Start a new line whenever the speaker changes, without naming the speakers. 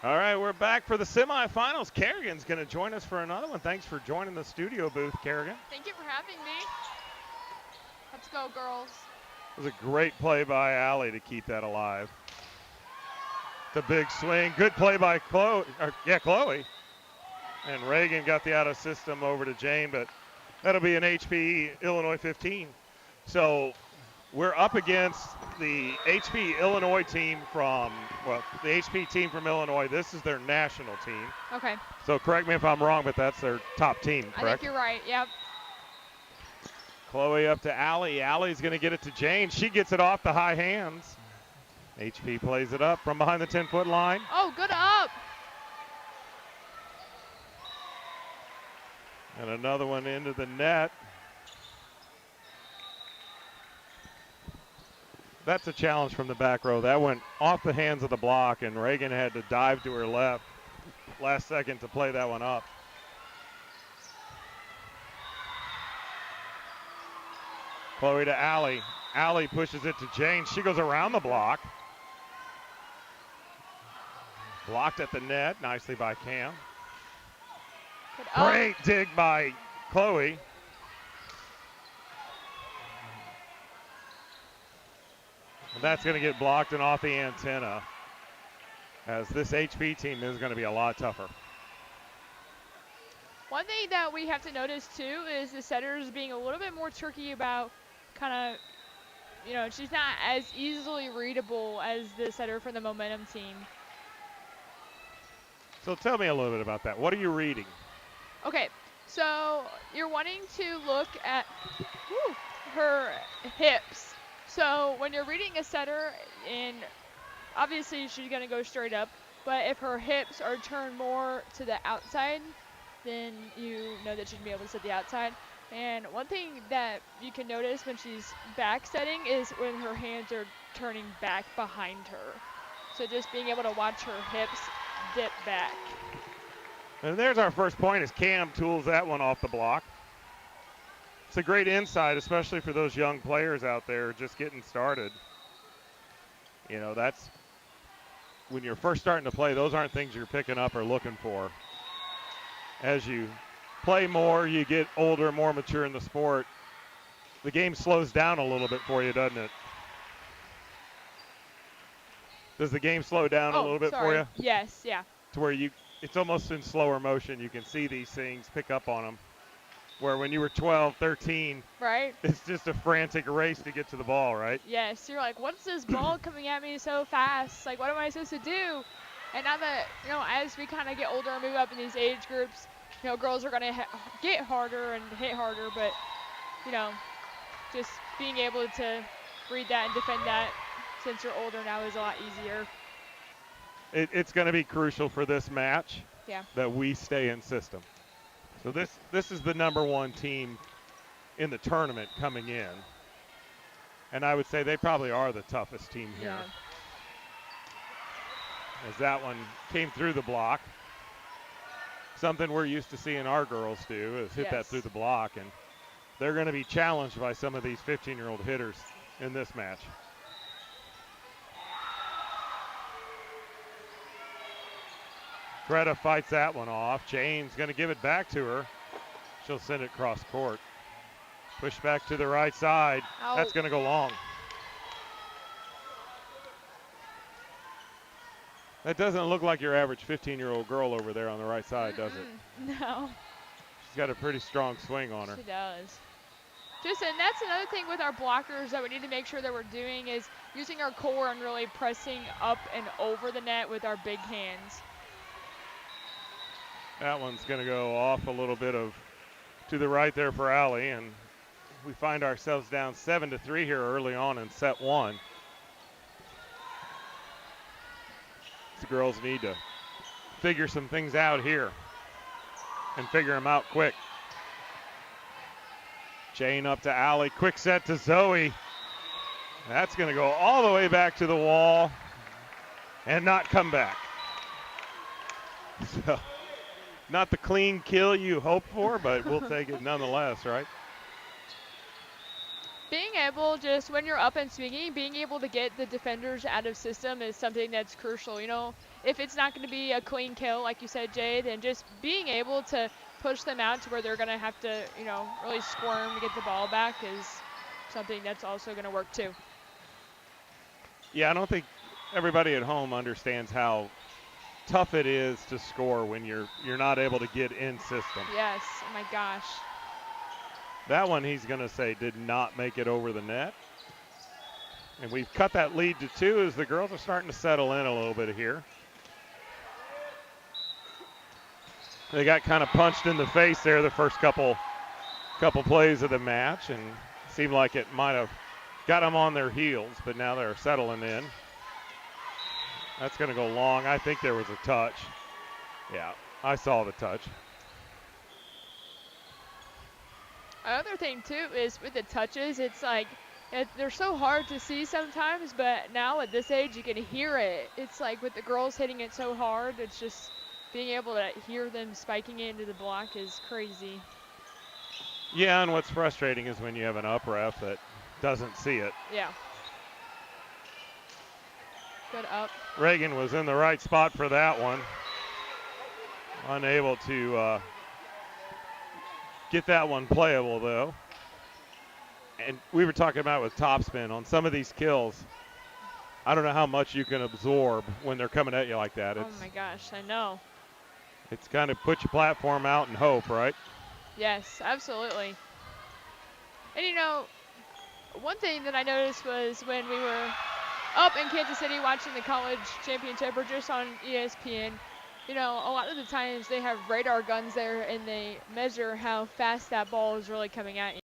All right, we're back for the semifinals. Kerrigan's going to join us for another one. Thanks for joining the studio booth, Kerrigan.
Thank you for having me. Let's go, girls.
It was a great play by Allie to keep that alive. The big swing. Good play by Chloe. Chloe. And Reagan got the out of system over to Jane, but that'll be an HPE Illinois 15. So we're up against the HP Illinois team the HP team from Illinois. This is their national team.
Okay.
So correct me if I'm wrong, but that's their top team, correct?
I think you're right, yep.
Chloe up to Allie. Allie's going to get it to Jane. She gets it off the high hands. HP plays it up from behind the 10-foot line.
Oh, good up.
And another one into the net. That's a challenge from the back row. That went off the hands of the block, and Reagan had to dive to her left last second to play that one up. Chloe to Allie. Allie pushes it to Jane. She goes around the block. Blocked at the net, nicely by Cam. Great dig by Chloe. And that's going to get blocked and off the antenna, as this HP team is going to be a lot tougher.
One thing that we have to notice too is the setters being a little bit more tricky about kind of, she's not as easily readable as the setter for the Momentum team.
So tell me a little bit about that. What are you reading?
Okay, so you're wanting to look at her hips. So when you're reading a setter, and obviously she's going to go straight up, but if her hips are turned more to the outside, then you know that she's going to be able to set the outside. And one thing that you can notice when she's back setting is when her hands are turning back behind her. So just being able to watch her hips dip back.
And there's our first point as Cam tools that one off the block. It's a great insight, especially for those young players out there just getting started. That's when you're first starting to play, those aren't things you're picking up or looking for. As you play more, you get older, more mature in the sport, the game slows down a little bit for you, doesn't it? Does the game slow down a little bit for you?
Yes, yeah.
To where it's almost in slower motion. You can see these things, pick up on them. Where when you were 12, 13,
right,
it's just a frantic race to get to the ball, right?
Yes, you're like, what's this ball coming at me so fast? Like, what am I supposed to do? And now that, as we kind of get older and move up in these age groups, girls are going to get harder and hit harder, but, just being able to read that and defend that since you're older now is a lot easier.
It's going to be crucial for this match that we stay in system. So this is the number one team in the tournament coming in. And I would say they probably are the toughest team here.
Yeah.
As that one came through the block. Something we're used to seeing our girls do is hit that through the block. And they're going to be challenged by some of these 15-year-old hitters in this match. Greta fights that one off. Jane's going to give it back to her. She'll send it cross court. Push back to the right side.
Ow.
That's going to go long. That doesn't look like your average 15-year-old girl over there on the right side, does it?
No.
She's got a pretty strong swing on her.
She does. And that's another thing with our blockers that we need to make sure that we're doing is using our core and really pressing up and over the net with our big hands.
That one's going to go off a little bit to the right there for Allie, and we find ourselves down 7-3 here early on in set one. The girls need to figure some things out here and figure them out quick. Jane up to Allie, quick set to Zoe. That's going to go all the way back to the wall and not come back. So, not the clean kill you hope for, but we'll take it nonetheless, right?
Being able, just when you're up and swinging, being able to get the defenders out of system is something that's crucial. You know, if it's not going to be a clean kill, like you said, Jay, then just being able to push them out to where they're going to have to, you know, really squirm to get the ball back is something that's also going to work too.
Yeah, I don't think everybody at home understands how tough it is to score when you're not able to get in system.
Yes, oh my gosh.
That one he's going to say did not make it over the net. And we've cut that lead to 2 as the girls are starting to settle in a little bit here. They got kind of punched in the face there the first couple plays of the match, and seemed like it might have got them on their heels, but now they're settling in. That's going to go long. I think there was a touch. Yeah, I saw the touch.
Another thing too is with the touches, it's like they're so hard to see sometimes, but now at this age you can hear it. It's like with the girls hitting it so hard, it's just being able to hear them spiking it into the block is crazy.
Yeah, and what's frustrating is when you have an up ref that doesn't see it.
Yeah. Good up.
Reagan was in the right spot for that one. Unable to get that one playable, though. And we were talking about with topspin on some of these kills. I don't know how much you can absorb when they're coming at you like that.
Oh my gosh, I know.
It's kind of put your platform out and hope, right?
Yes, absolutely. And you know, one thing that I noticed was when we were up in Kansas City watching the college championship or just on ESPN, you know, a lot of the times they have radar guns there and they measure how fast that ball is really coming at